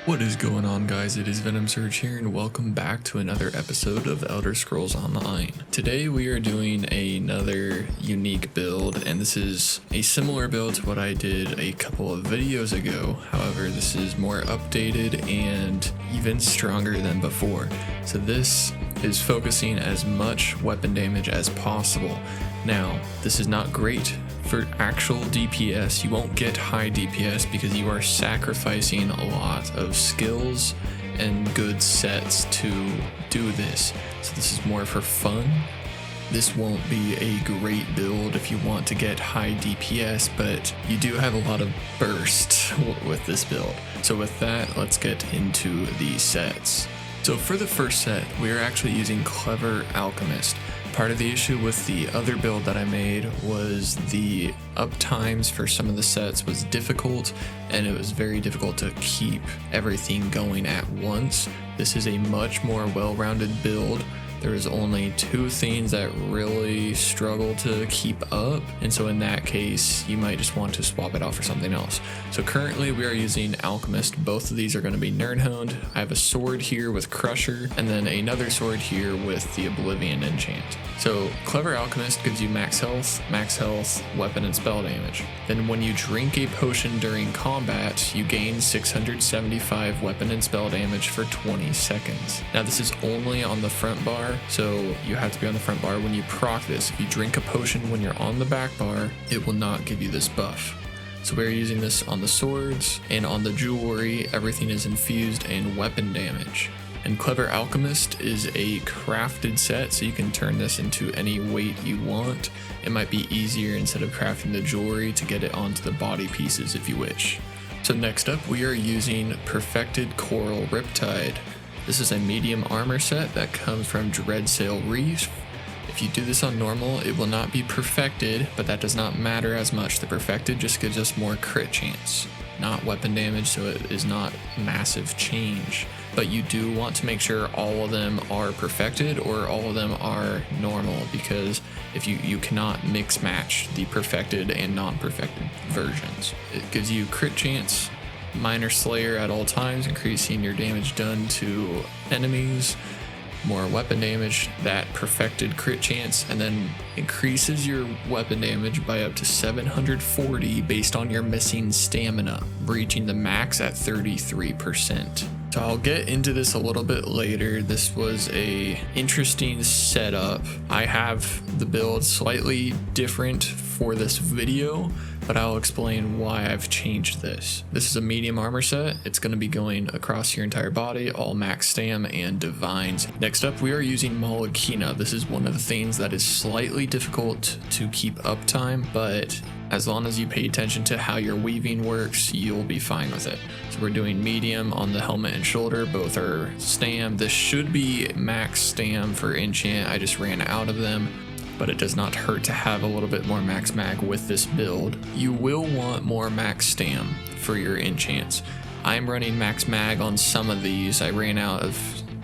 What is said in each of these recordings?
What is going on, guys? It is Venom Surge here, and welcome back to another episode of Elder Scrolls Online. Today we are doing another unique build, and this is a similar build to what I did a couple of videos ago. However, this is more updated and even stronger than before. So this is focusing as much weapon damage as possible. Now, this is not great for actual DPS. You won't get high DPS because you are sacrificing a lot of skills and good sets to do this. So this is more for fun. This won't be a great build if you want to get high DPS, but you do have a lot of burst with this build. So with that, let's get into the sets. So for the first set, we are actually using Clever Alchemist. Part of the issue with the other build that I made was the uptimes for some of the sets was difficult, and it was very difficult to keep everything going at once. This is a much more well-rounded build. There is only two things that really struggle to keep up, and so in that case, you might just want to swap it out for something else. So currently we are using Alchemist. Both of these are going to be nerd honed. I have a sword here with Crusher, and then another sword here with the Oblivion enchant. So Clever Alchemist gives you max health, weapon and spell damage. Then when you drink a potion during combat, you gain 675 weapon and spell damage for 20 seconds. Now this is only on the front bar, so you have to be on the front bar when you proc this. If you drink a potion when you're on the back bar, it will not give you this buff. So we're using this on the swords, and on the jewelry, everything is infused and weapon damage. And Clever Alchemist is a crafted set, so you can turn this into any weight you want. It might be easier instead of crafting the jewelry to get it onto the body pieces if you wish. So next up, we are using Perfected Coral Riptide. This is a medium armor set that comes from Dreadsail Reef. If you do this on normal, it will not be perfected, but that does not matter as much. The perfected just gives us more crit chance, not weapon damage, so it is not massive change. But you do want to make sure all of them are perfected or all of them are normal, because if you cannot mix match the perfected and non-perfected versions. It gives you crit chance, Minor Slayer at all times, increasing your damage done to enemies, more weapon damage, that perfected crit chance, and then increases your weapon damage by up to 740 based on your missing stamina, reaching the max at 33%. So I'll get into this a little bit later. This was a interesting setup. I have the build slightly different for this video, but I'll explain why I've changed this. This is a medium armor set. It's going to be going across your entire body, all max stam and divines. Next up, we are using Malakina. This is one of the things that is slightly difficult to keep uptime, but as long as you pay attention to how your weaving works, you'll be fine with it. So we're doing medium on the helmet and shoulder. Both are stam. This should be max stam for enchant. I just ran out of them, but it does not hurt to have a little bit more max mag with this build. You will want more max stam for your enchants. I'm running max mag on some of these. I ran out of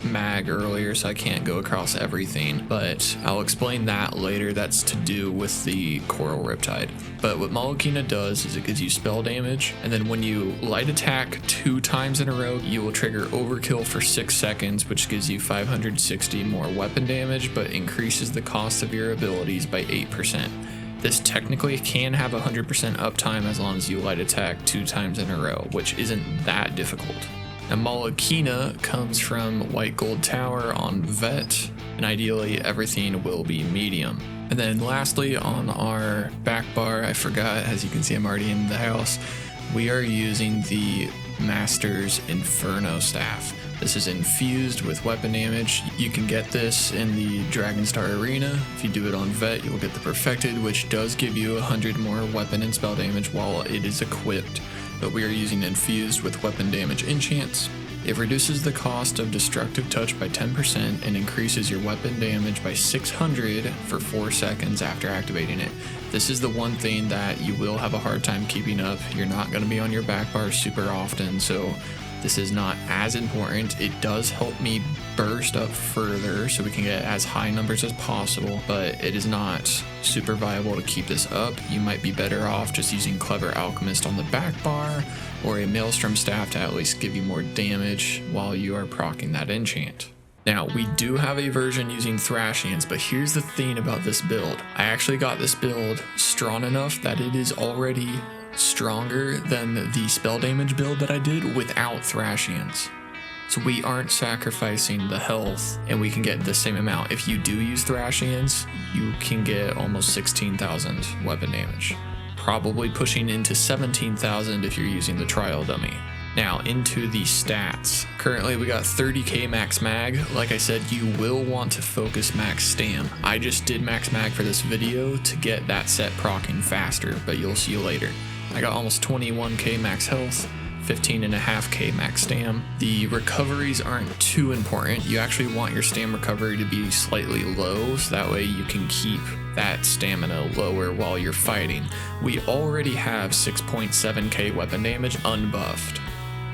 mag earlier, so I can't go across everything, but I'll explain that later. That's to do with the Coral Riptide. But what Malakina does is it gives you spell damage, and then when you light attack 2 times in a row, you will trigger overkill for 6 seconds, which gives you 560 more weapon damage, but increases the cost of your abilities by 8%. This technically can have 100% uptime as long as you light attack 2 times in a row, which isn't that difficult. Now, Malakina comes from White Gold Tower on Vet, and ideally everything will be medium. And then lastly, on our back bar, I forgot, as you can see I'm already in the house, we are using the Master's Inferno Staff. This is infused with weapon damage. You can get this in the Dragonstar Arena. If you do it on Vet, you'll get the Perfected, which does give you 100 more weapon and spell damage while it is equipped. But we are using infused with weapon damage enchants. It reduces the cost of destructive touch by 10% and increases your weapon damage by 600 for 4 seconds after activating it. This is the one thing that you will have a hard time keeping up. You're not going to be on your back bar super often, so This is not as important. It does help me burst up further so we can get as high numbers as possible, but it is not super viable to keep this up. You might be better off just using Clever Alchemist on the back bar or a Maelstrom Staff to at least give you more damage while you are proccing that enchant. Now, we do have a version using Thrassians, but here's the thing about this build. I actually got this build strong enough that it is already stronger than the spell damage build that I did without Thrassians. So we aren't sacrificing the health and we can get the same amount. If you do use Thrassians, you can get almost 16,000 weapon damage. Probably pushing into 17,000 if you're using the trial dummy. Now into the stats. Currently we got 30k max mag. Like I said, you will want to focus max stam. I just did max mag for this video to get that set proccing faster, but you'll see later. I got almost 21k max health, 15.5k max stam. The recoveries aren't too important. You actually want your stam recovery to be slightly low, so that way you can keep that stamina lower while you're fighting. We already have 6.7k weapon damage unbuffed.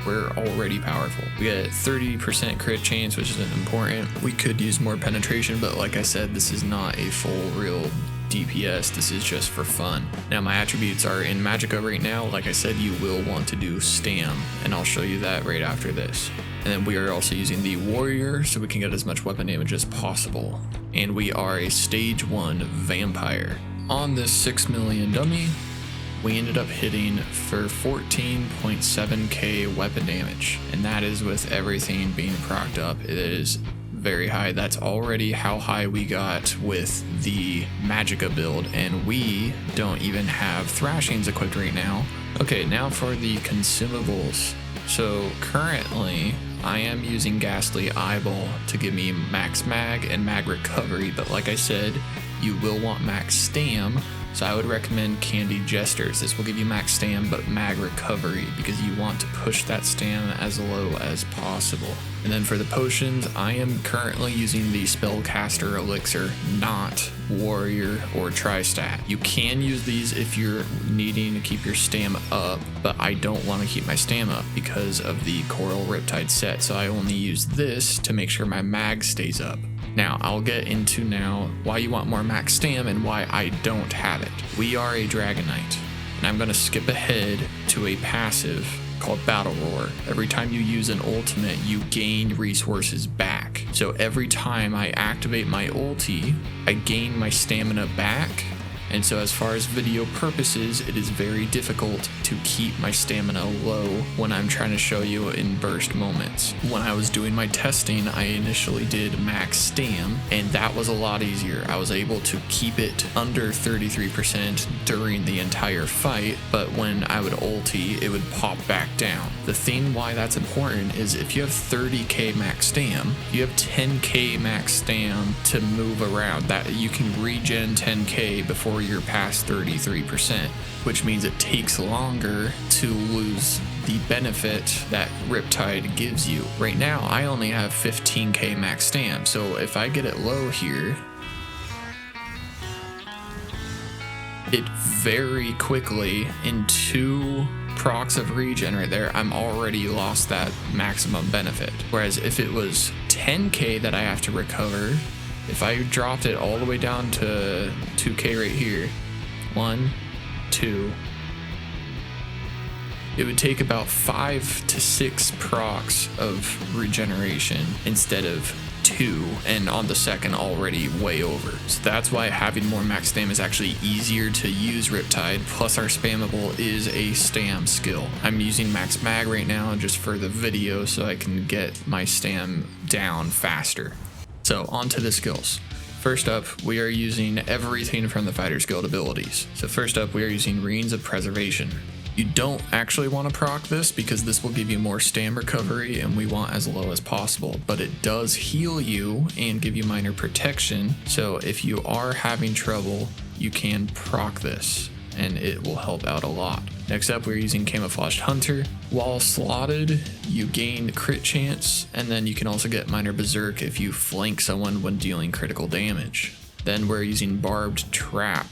We're already powerful. We get 30% crit chance, which isn't important. We could use more penetration, but like I said, this is not a full real DPS. This is just for fun. Now my attributes are in Magicka right now. Like I said, you will want to do stam, and I'll show you that right after this. And then we are also using the warrior so we can get as much weapon damage as possible. And we are a stage 1 vampire. On this 6 million dummy, we ended up hitting for 14.7k weapon damage, and that is with everything being procced up. It is very high. That's already how high we got with the Magicka build, and we don't even have Thrassians equipped right now. Okay, now for the consumables. So currently I am using Ghastly Eyeball to give me max mag and mag recovery, but like I said, you will want max stam. So I would recommend Candy Jesters. This will give you max stam but mag recovery because you want to push that stam as low as possible. And then for the potions, I am currently using the Spellcaster Elixir, not Warrior or Tristat. You can use these if you're needing to keep your stam up, but I don't want to keep my stam up because of the Coral Riptide set, so I only use this to make sure my mag stays up. Now, I'll get into now why you want more max stam and why I don't have it. We are a Dragonknight, and I'm going to skip ahead to a passive called Battle Roar. Every time you use an ultimate, you gain resources back. So every time I activate my ulti, I gain my stamina back. And so as far as video purposes, it is very difficult to keep my stamina low when I'm trying to show you in burst moments. When I was doing my testing, I initially did max stam, and that was a lot easier. I was able to keep it under 33% during the entire fight, but when I would ulti, it would pop back down. The thing why that's important is if you have 30k max stam, you have 10k max stam to move around. That you can regen 10k before you're past 33%, which means it takes longer to lose the benefit that Riptide gives you. Right now, I only have 15k max stam, so if I get it low here, it very quickly, in 2 procs of regen right there, I'm already lost that maximum benefit. Whereas if it was 10k that I have to recover, if I dropped it all the way down to 2k right here, 1, 2, it would take about 5 to 6 procs of regeneration instead of 2, and on the second already way over. So that's why having more max stam is actually easier to use Riptide, plus our spammable is a stam skill. I'm using max mag right now just for the video so I can get my stam down faster. So on to the skills. First up, we are using everything from the Fighter's Guild abilities. So first up, we are using Reins of Preservation. You don't actually want to proc this because this will give you more stam recovery and we want as low as possible, but it does heal you and give you minor protection. So if you are having trouble, you can proc this and it will help out a lot. Next up, we're using Camouflaged Hunter. While slotted, you gain crit chance, and then you can also get minor berserk if you flank someone when dealing critical damage. Then we're using Barbed Trap.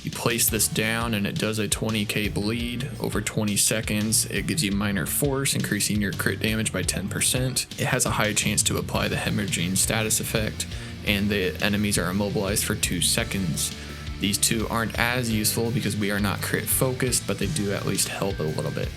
You place this down and it does a 20k bleed over 20 seconds. It gives you minor force, increasing your crit damage by 10%. It has a high chance to apply the hemorrhaging status effect, and the enemies are immobilized for 2 seconds. These two aren't as useful because we are not crit focused, but they do at least help a little bit.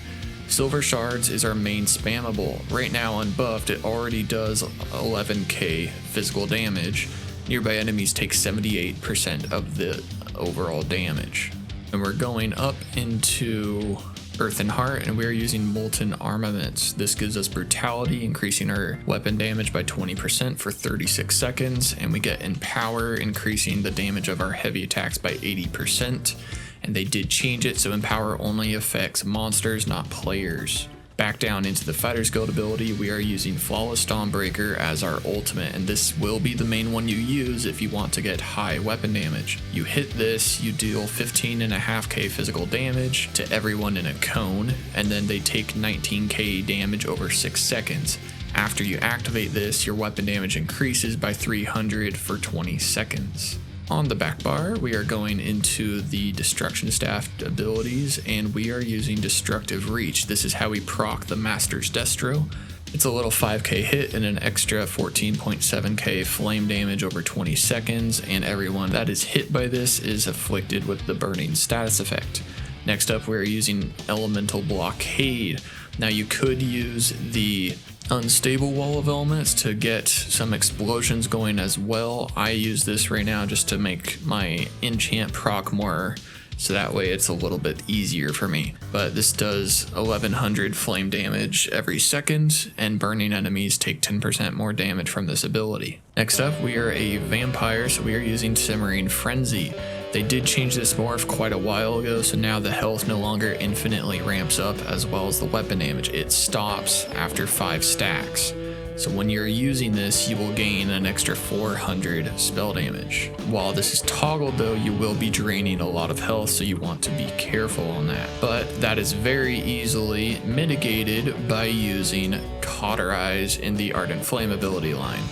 Silver Shards is our main spammable. Right now unbuffed, it already does 11k physical damage. Nearby enemies take 78% of the overall damage. And we're going up into Earth and Heart, and we're using Molten Armaments. This gives us Brutality, increasing our weapon damage by 20% for 36 seconds, and we get Empower, increasing the damage of our heavy attacks by 80%. And they did change it, so Empower only affects monsters, not players. Back down into the Fighter's Guild ability, we are using Flawless Dawnbreaker as our ultimate, and this will be the main one you use if you want to get high weapon damage. You hit this, you deal 15.5k physical damage to everyone in a cone, and then they take 19k damage over 6 seconds. After you activate this, your weapon damage increases by 300 for 20 seconds. On the back bar, we are going into the Destruction Staff abilities, and we are using Destructive Reach. This is how we proc the Master's Destro. It's a little 5k hit and an extra 14.7k flame damage over 20 seconds, and everyone that is hit by this is afflicted with the burning status effect. Next up, we're using Elemental Blockade. Now you could use the Unstable Wall of Elements to get some explosions going as well. I use this right now just to make my enchant proc more, so that way it's a little bit easier for me. But this does 1100 flame damage every second, and burning enemies take 10% more damage from this ability. Next up, we are a vampire, so we are using Simmering Frenzy. They did change this morph quite a while ago, so now the health no longer infinitely ramps up, as well as the weapon damage. It stops after 5 stacks. So when you're using this, you will gain an extra 400 spell damage. While this is toggled though, you will be draining a lot of health, so you want to be careful on that. But that is very easily mitigated by using Cauterize in the Ardent Flame ability line.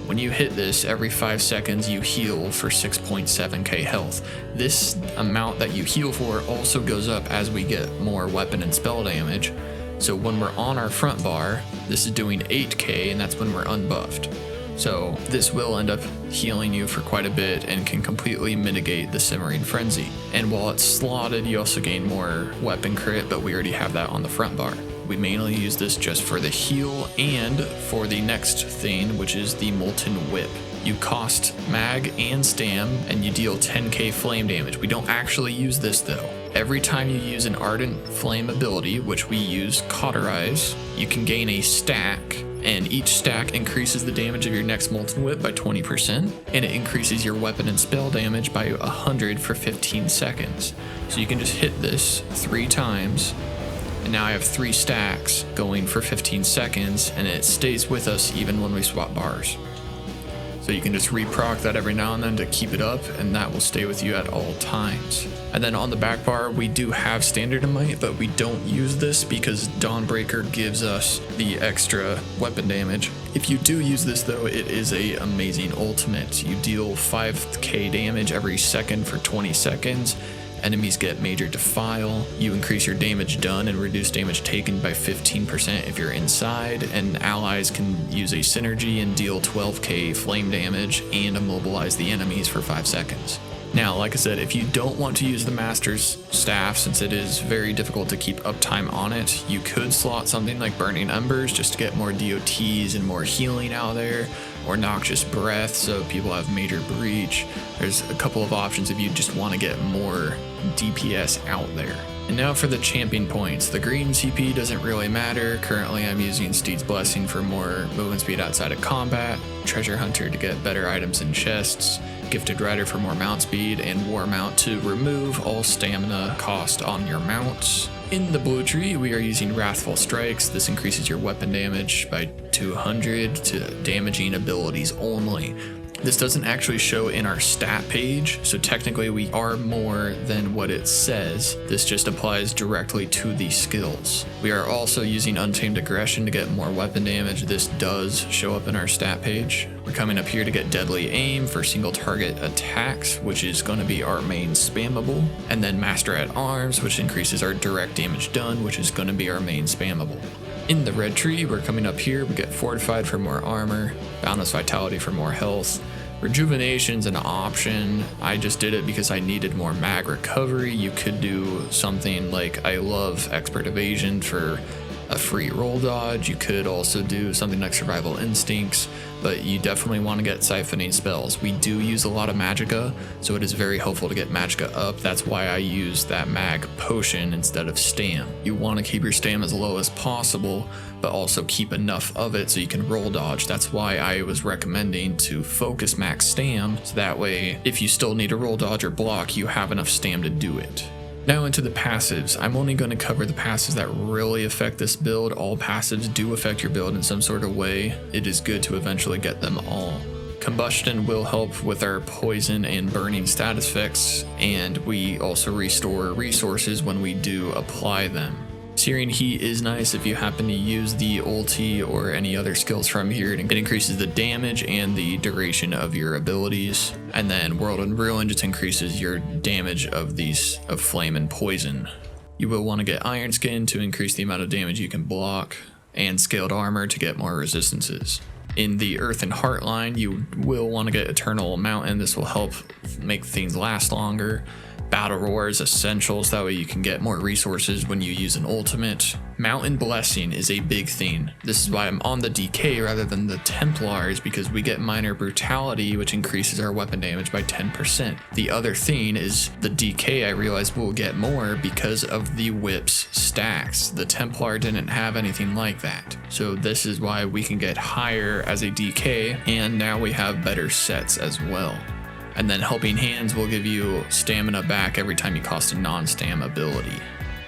When you hit this, every 5 seconds you heal for 6.7k health. This amount that you heal for also goes up as we get more weapon and spell damage. So when we're on our front bar, this is doing 8k, and that's when we're unbuffed. So this will end up healing you for quite a bit and can completely mitigate the Simmering Frenzy. And while it's slotted, you also gain more weapon crit, but we already have that on the front bar. We mainly use this just for the heal and for the next thing, which is the Molten Whip. You cost mag and stam, and you deal 10k flame damage. We don't actually use this though. Every time you use an Ardent Flame ability, which we use Cauterize, you can gain a stack, and each stack increases the damage of your next Molten Whip by 20%, and it increases your weapon and spell damage by 100 for 15 seconds. So you can just hit this 3 times, and now I have 3 stacks going for 15 seconds, and it stays with us even when we swap bars. So you can just reproc that every now and then to keep it up, and that will stay with you at all times. And then on the back bar, we do have Standard Might, but we don't use this because Dawnbreaker gives us the extra weapon damage. If you do use this though, it is a amazing ultimate. You deal 5k damage every second for 20 seconds. Enemies get Major Defile. You increase your damage done and reduce damage taken by 15% if you're inside, and allies can use a synergy and deal 12k flame damage and immobilize the enemies for 5 seconds. Now, like I said, if you don't want to use the Master's Staff, since it is very difficult to keep uptime on it, you could slot something like Burning Embers just to get more DOTs and more healing out there, or Noxious Breath so people have Major Breach. There's a couple of options if you just want to get more DPS out there. And now for the champion points. The green CP doesn't really matter. Currently I'm using Steed's Blessing for more movement speed outside of combat, Treasure Hunter to get better items in chests, Gifted Rider for more mount speed, and War Mount to remove all stamina cost on your mounts. In the blue tree, we are using Wrathful Strikes. This increases your weapon damage by 200 to damaging abilities only. This doesn't actually show in our stat page, so technically we are more than what it says. This just applies directly to the skills. We are also using Untamed Aggression to get more weapon damage. This does show up in our stat page. We're coming up here to get Deadly Aim for single target attacks, which is going to be our main spammable. And then Master at Arms, which increases our direct damage done, which is going to be our main spammable. In the red tree, we're coming up here, we get Fortified for more armor, Boundless Vitality for more health. Rejuvenation's an option. I just did it because I needed more mag recovery. You could do something like I love Expert Evasion for a free roll dodge. You could also do something like Survival Instincts, but you definitely want to get siphoning spells. We do use a lot of magicka, so it is very helpful to get magicka up. That's why I use that mag potion instead of stam. You want to keep your stam as low as possible, but also keep enough of it so you can roll dodge. That's why I was recommending to focus max stam, so that way if you still need a roll dodge or block, you have enough stam to do it. Now into the passives. I'm only going to cover the passives that really affect this build. All passives do affect your build in some sort of way. It is good to eventually get them all. Combustion will help with our poison and burning status effects, and we also restore resources when we do apply them. Searing Heat is nice if you happen to use the ulti or any other skills from here. It increases the damage and the duration of your abilities. And then World and Ruin just increases your damage of flame and poison. You will want to get Iron Skin to increase the amount of damage you can block, and Scaled Armor to get more resistances. In the Earth and Heart line, you will want to get Eternal Mountain. This will help make things last longer. Battle Roar is essential, so that way you can get more resources when you use an ultimate. Mountain Blessing is a big thing. This is why I'm on the DK rather than the Templars, because we get Minor Brutality, which increases our weapon damage by 10%. The other thing is the DK, I realized we'll get more because of the whips stacks. The Templar didn't have anything like that. So this is why we can get higher as a DK, and now we have better sets as well. And then Helping Hands will give you stamina back every time you cost a non-stam ability.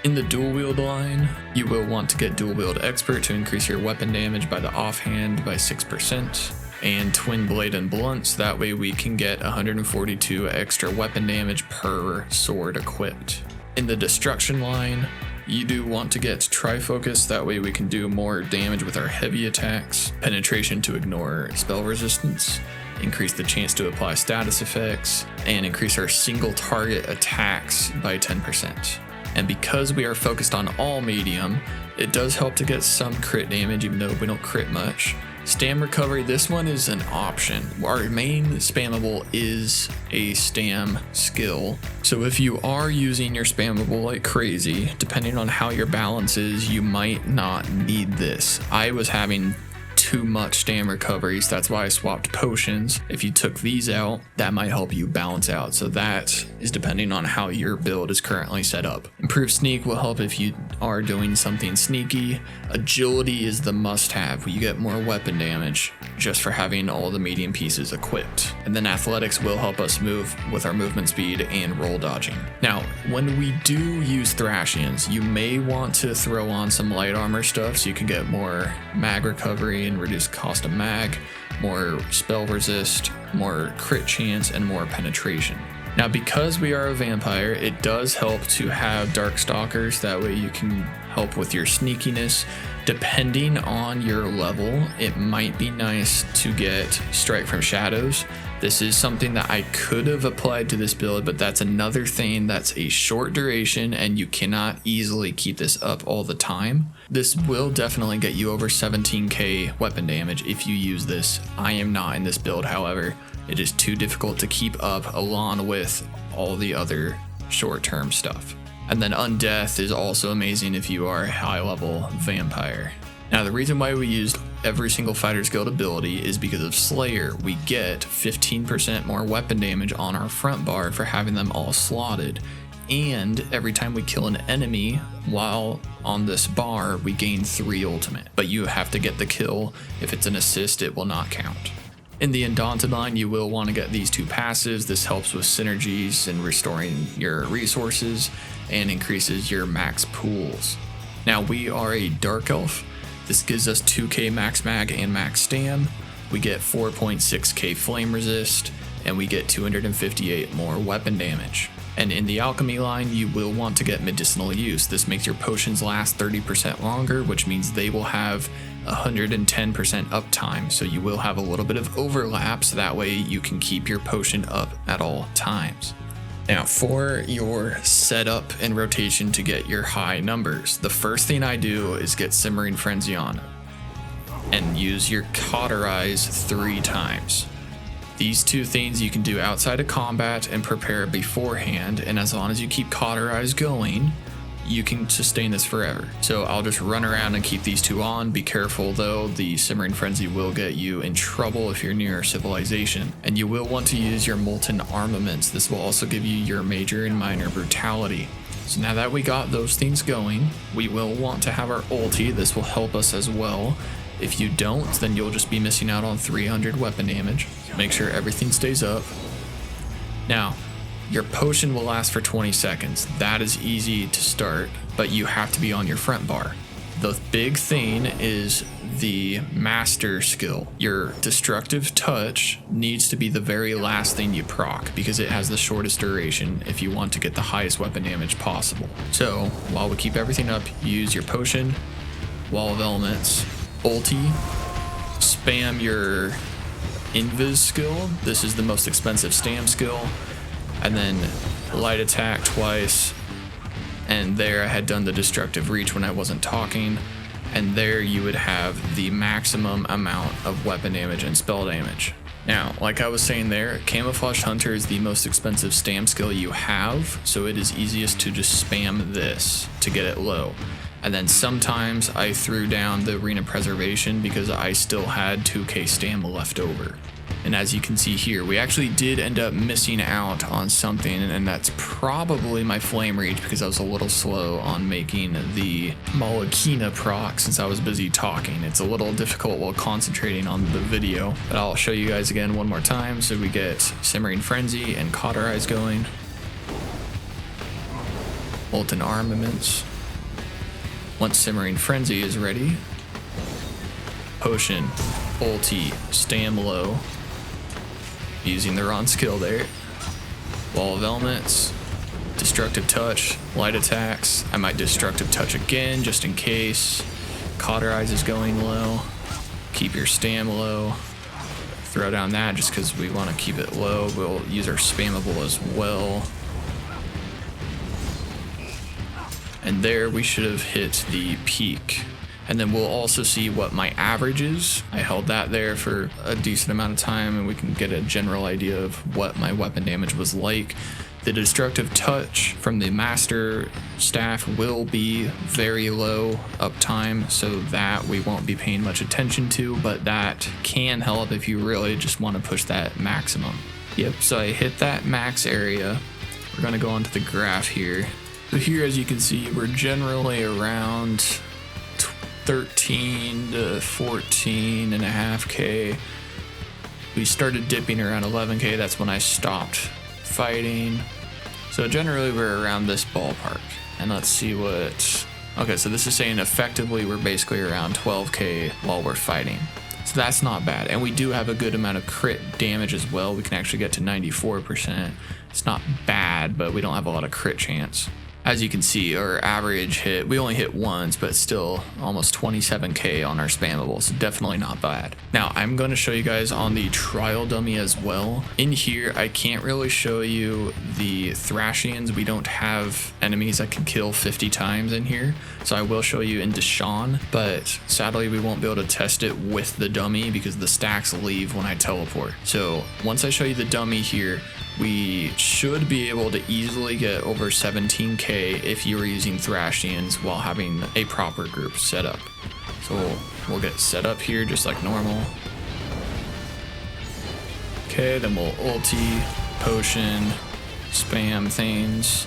In the dual wield line, you will want to get Dual Wield Expert to increase your weapon damage by the offhand by 6%, and Twin Blade and Blunts, that way we can get 142 extra weapon damage per sword equipped. In the destruction line, you do want to get Trifocus, that way we can do more damage with our heavy attacks, Penetration to ignore spell resistance, increase the chance to apply status effects, and increase our single target attacks by 10%. And because we are focused on all medium, it does help to get some crit damage even though we don't crit much. Stam recovery, this one is an option. Our main spammable is a stam skill. So if you are using your spammable like crazy, depending on how your balance is, you might not need this. I was having too much stam recoveries, that's why I swapped potions. If you took these out, that might help you balance out. So that is depending on how your build is currently set up. Improved Sneak will help if you are doing something sneaky. Agility is the must-have. You get more weapon damage just for having all the medium pieces equipped. And then Athletics will help us move with our movement speed and roll dodging. Now, when we do use Thrassians, you may want to throw on some light armor stuff so you can get more mag recovery and reduce cost of mag, more spell resist, more crit chance, and more penetration. Now, because we are a vampire, it does help to have Darkstalkers, that way you can help with your sneakiness. Depending on your level, it might be nice to get Strike from Shadows. This is something that I could have applied to this build, but that's another thing that's a short duration and you cannot easily keep this up all the time. This will definitely get you over 17k weapon damage if you use this. I am not in this build, however. It is too difficult to keep up along with all the other short-term stuff. And then Undeath is also amazing if you are a high-level vampire. Now, the reason why we used every single Fighter's Guild ability is because of Slayer. We get 15% more weapon damage on our front bar for having them all slotted. And every time we kill an enemy while on this bar, we gain 3 ultimate. But you have to get the kill. If it's an assist, it will not count. In the Undaunted line, you will want to get these 2 passives. This helps with synergies and restoring your resources and increases your max pools. Now, we are a Dark Elf. This gives us 2k max mag and max stam. we get 4.6k flame resist, and we get 258 more weapon damage. And in the alchemy line, you will want to get medicinal use. This makes your potions last 30% longer, which means they will have 110% uptime. So you will have a little bit of overlap, so that way you can keep your potion up at all times. Now, for your setup and rotation to get your high numbers, the first thing I do is get Simmering Frenzy on and use your Cauterize 3 times. These two things you can do outside of combat and prepare beforehand, and as long as you keep Cauterize going, you can sustain this forever. So I'll just run around and keep these two on. Be careful though, the Simmering Frenzy will get you in trouble if you're near civilization. And you will want to use your Molten Armaments. This will also give you your Major and Minor Brutality. So now that we got those things going, we will want to have our ulti. This will help us as well. If you don't, then you'll just be missing out on 300 weapon damage. Make sure everything stays up. Now, your potion will last for 20 seconds. That is easy to start, but you have to be on your front bar. The big thing is the master skill. Your destructive touch needs to be the very last thing you proc because it has the shortest duration if you want to get the highest weapon damage possible. So while we keep everything up, use your potion, Wall of Elements, ulti, spam your invis skill. This is the most expensive stam skill. And then light attack twice. And there I had done the destructive reach when I wasn't talking. And there you would have the maximum amount of weapon damage and spell damage. Now, like I was saying there, Camouflage Hunter is the most expensive stam skill you have, so it is easiest to just spam this to get it low. And then sometimes I threw down the Arena Preservation because I still had 2k stam left over. And as you can see here, we actually did end up missing out on something, and that's probably my Flame Reach because I was a little slow on making the Malakina proc since I was busy talking. It's a little difficult while concentrating on the video, but I'll show you guys again one more time. So we get Simmering Frenzy and Cauterize going. Molten Armaments. Once Simmering Frenzy is ready, Potion, ulti, stam low, using the wrong skill there. Wall of Elements, Destructive Touch, light attacks. I might Destructive Touch again just in case. Cauterize is going low. Keep your stam low. Throw down that just because we want to keep it low. We'll use our spammable as well. And there we should have hit the peak. And then we'll also see what my average is. I held that there for a decent amount of time and we can get a general idea of what my weapon damage was like. The Destructive Touch from the Master Staff will be very low uptime, so that we won't be paying much attention to, but that can help if you really just want to push that maximum. Yep, so I hit that max area. We're gonna go onto the graph here. So here, as you can see, we're generally around 13 to 14.5k. We started dipping around 11k. That's when I stopped fighting. So generally we're around this ballpark. And let's see what... Okay, so this is saying effectively we're basically around 12k while we're fighting. So that's not bad. And we do have a good amount of crit damage as well. We can actually get to 94%. It's not bad, but we don't have a lot of crit chance. As you can see, our average hit, we only hit once, but still almost 27k on our spammable, so definitely not bad. Now, I'm going to show you guys on the trial dummy as well. In here, I can't really show you the Thrassians. We don't have enemies that can kill 50 times in here, so I will show you in Deshawn, but sadly, we won't be able to test it with the dummy because the stacks leave when I teleport. So once I show you the dummy here, we should be able to easily get over 17k if you were using Thrassians while having a proper group set up. So we'll get set up here just like normal. Okay, then we'll ulti, potion, spam things,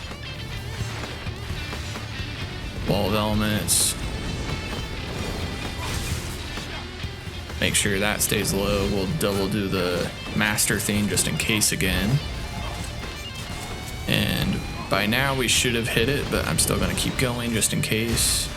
wall of elements. Make sure that stays low. We'll double do the master thing just in case again. And by now we should have hit it, but I'm still going to keep going just in case.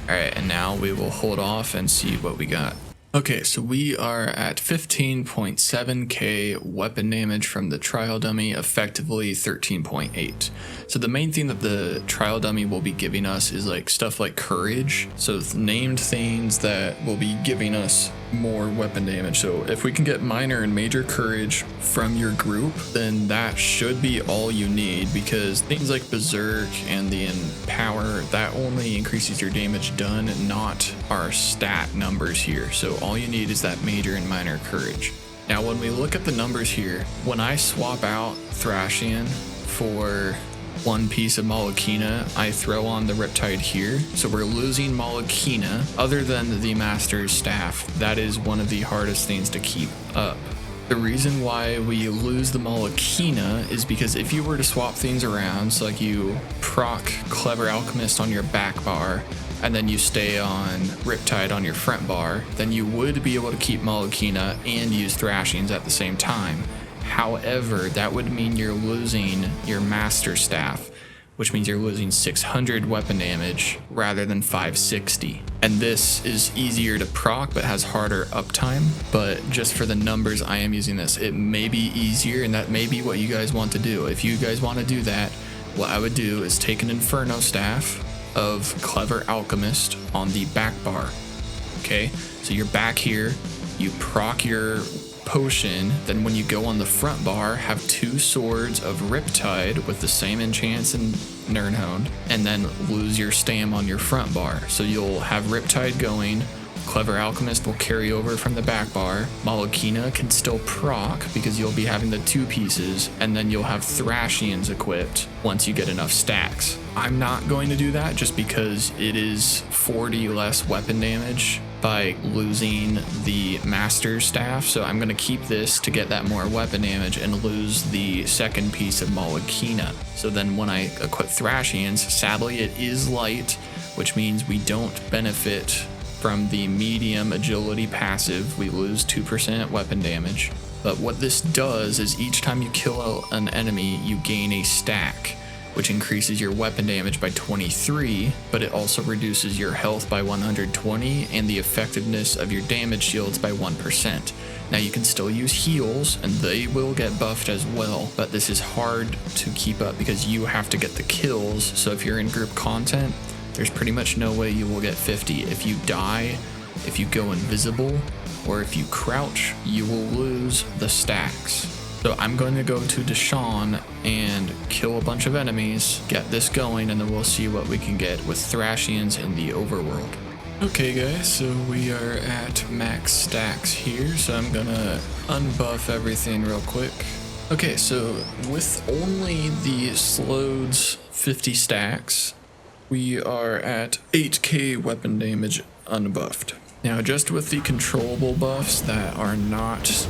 All right, and now we will hold off and see what we got. Okay, so we are at 15.7k weapon damage from the trial dummy, effectively 13.8. So the main thing that the trial dummy will be giving us is like stuff like courage. So named things that will be giving us more weapon damage. So if we can get minor and major courage from your group, then that should be all you need, because things like berserk and the empower, that only increases your damage done, not our stat numbers here. So all you need is that major and minor courage. Now when we look at the numbers here, when I swap out Thrassian for one piece of Malachina, I throw on the Riptide here. So we're losing Malachina. Other than the Master's Staff, that is one of the hardest things to keep up. The reason why we lose the Malachina is because if you were to swap things around, so like you proc Clever Alchemist on your back bar, and then you stay on Riptide on your front bar, then you would be able to keep Malachina and use Thrassians at the same time. However, that would mean you're losing your Master Staff, which means you're losing 600 weapon damage rather than 560. And this is easier to proc but has harder uptime. But just for the numbers, I am using this. It may be easier, and that may be what you guys want to do. If you guys want to do that, what I would do is take an Inferno Staff of Clever Alchemist on the back bar. Okay, so you're back here, you proc your potion, then when you go on the front bar, have two swords of Riptide with the same enchants and Nirnhoned, and then lose your stam on your front bar. So you'll have Riptide going, Clever Alchemist will carry over from the back bar, Malachina can still proc because you'll be having the two pieces, and then you'll have Thrassians equipped once you get enough stacks. I'm not going to do that just because it is 40 less weapon damage by losing the Master's Staff, so I'm going to keep this to get that more weapon damage and lose the second piece of Malachina. So then when I equip Thrassians, sadly it is light, which means we don't benefit from the medium agility passive. We lose 2% weapon damage. But what this does is each time you kill an enemy, you gain a stack, which increases your weapon damage by 23, but it also reduces your health by 120 and the effectiveness of your damage shields by 1%. Now you can still use heals and they will get buffed as well, but this is hard to keep up because you have to get the kills. So if you're in group content, there's pretty much no way you will get 50. If you die, if you go invisible, or if you crouch, you will lose the stacks. So I'm going to go to Deshawn and kill a bunch of enemies, get this going, and then we'll see what we can get with Thrassians in the overworld. Okay guys, so we are at max stacks here, so I'm gonna unbuff everything real quick. Okay, so with only the Slode's 50 stacks, we are at 8k weapon damage unbuffed. Now just with the controllable buffs that are not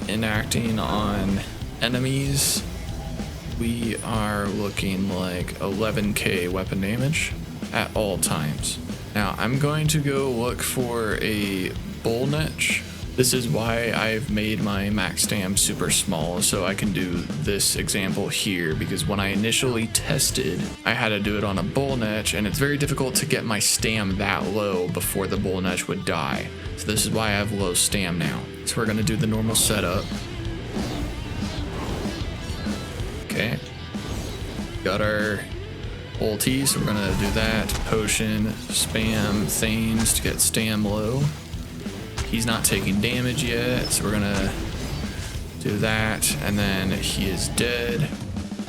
enacting on enemies, we are looking like 11k weapon damage at all times. Now I'm going to go look for a Bullnatch. This is why I've made my max stam super small, so I can do this example here, because when I initially tested, I had to do it on a Bullnatch, and it's very difficult to get my stam that low before the Bullnatch would die. So this is why I have low stam now. So we're gonna do the normal setup. Okay. Got our ulti, so we're gonna do that. Potion, spam Thanes to get stam low. He's not taking damage yet, so we're gonna do that, and then he is dead.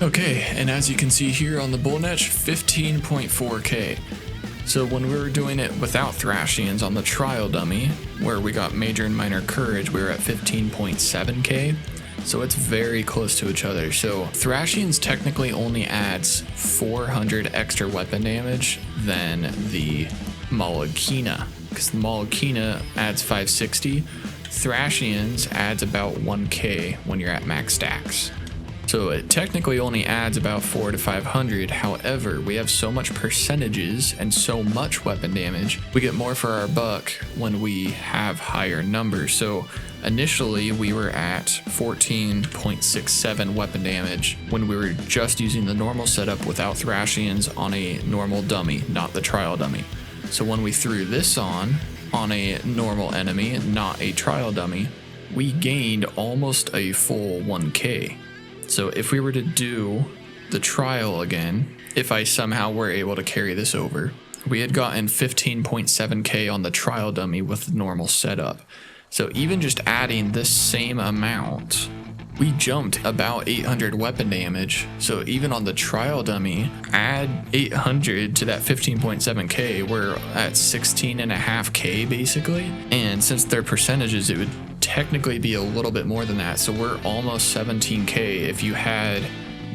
Okay, and as you can see here on the Bullnatch, 15.4k. So when we were doing it without Thrassians on the trial dummy, where we got major and minor courage, we were at 15.7k. So it's very close to each other. So Thrassians technically only adds 400 extra weapon damage than the Malachina, because the Malachina adds 560. Thrassians adds about 1k when you're at max stacks. So it technically only adds about 400 to 500. However, we have so much percentages and so much weapon damage, we get more for our buck when we have higher numbers. So initially we were at 14.67 weapon damage when we were just using the normal setup without Thrassians on a normal dummy, not the trial dummy. So when we threw this on a normal enemy, not a trial dummy, we gained almost a full 1k. So if we were to do the trial again, if I somehow were able to carry this over, we had gotten 15.7k on the trial dummy with the normal setup. So even just adding this same amount, we jumped about 800 weapon damage. So even on the trial dummy, add 800 to that 15.7k, we're at 16.5k basically. And since they're percentages, it would technically be a little bit more than that. So we're almost 17k if you had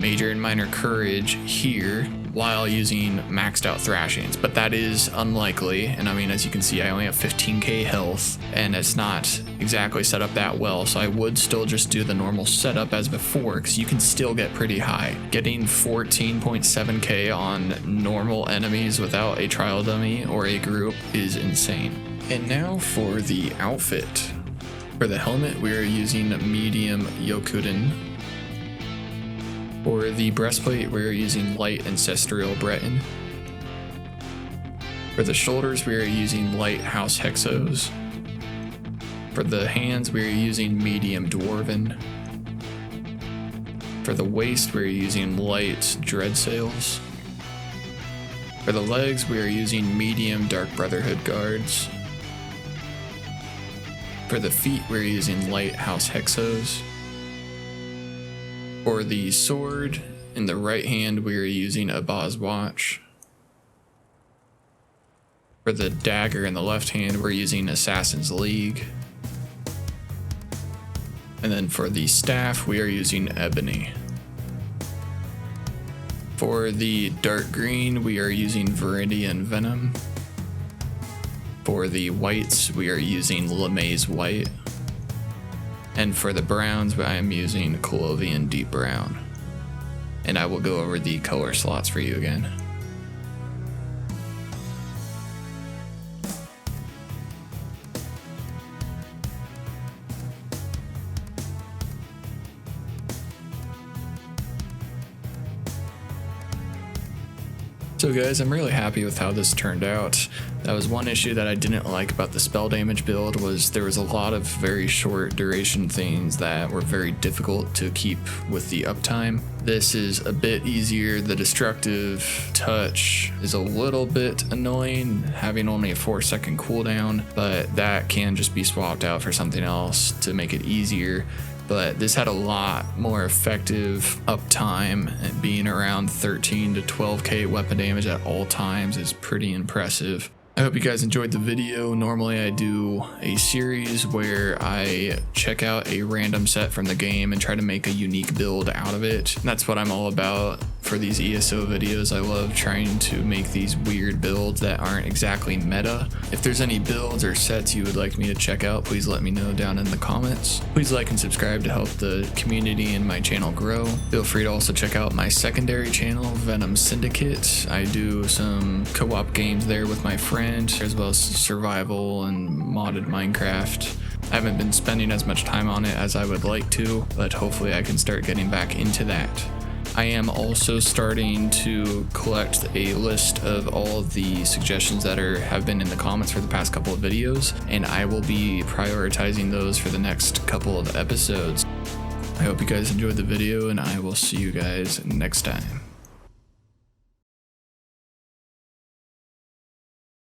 major and minor courage here while using maxed out thrassians, but that is unlikely. And I mean, as you can see, I only have 15k health and it's not exactly set up that well, so I would still just do the normal setup as before, because you can still get pretty high. Getting 14.7k on normal enemies without a trial dummy or a group is insane. And now for the outfit. For the helmet, we are using medium Yokuden. For the breastplate, we're using light ancestral Breton. For the shoulders, we are using light house hexos. For the hands, we are using medium dwarven. For the waist, we are using light dread sails. For the legs, we are using medium dark brotherhood guards. For the feet, we're using light house hexos. For the sword, in the right hand, we are using a Boz Watch. For the dagger in the left hand, we're using Assassin's League. And then for the staff, we are using Ebony. For the dark green, we are using Viridian Venom. For the whites, we are using LeMay's White. And for the browns, I am using Colovian Deep Brown. And I will go over the color slots for you again. So guys, I'm really happy with how this turned out. That was one issue that I didn't like about the spell damage build, was there was a lot of very short duration things that were very difficult to keep with the uptime. This is a bit easier. The destructive touch is a little bit annoying, having only a 4-second cooldown, but that can just be swapped out for something else to make it easier. But this had a lot more effective uptime, and being around 13 to 12k weapon damage at all times is pretty impressive. I hope you guys enjoyed the video. Normally I do a series where I check out a random set from the game and try to make a unique build out of it. And that's what I'm all about for these ESO videos. I love trying to make these weird builds that aren't exactly meta. If there's any builds or sets you would like me to check out, please let me know down in the comments. Please like and subscribe to help the community and my channel grow. Feel free to also check out my secondary channel, VENOM Syndicate. I do some co-op games there with my friend, as well as survival and modded Minecraft. I haven't been spending as much time on it as I would like to, but hopefully I can start getting back into that. I am also starting to collect a list of all of the suggestions that have been in the comments for the past couple of videos, and I will be prioritizing those for the next couple of episodes. I hope you guys enjoyed the video, and I will see you guys next time.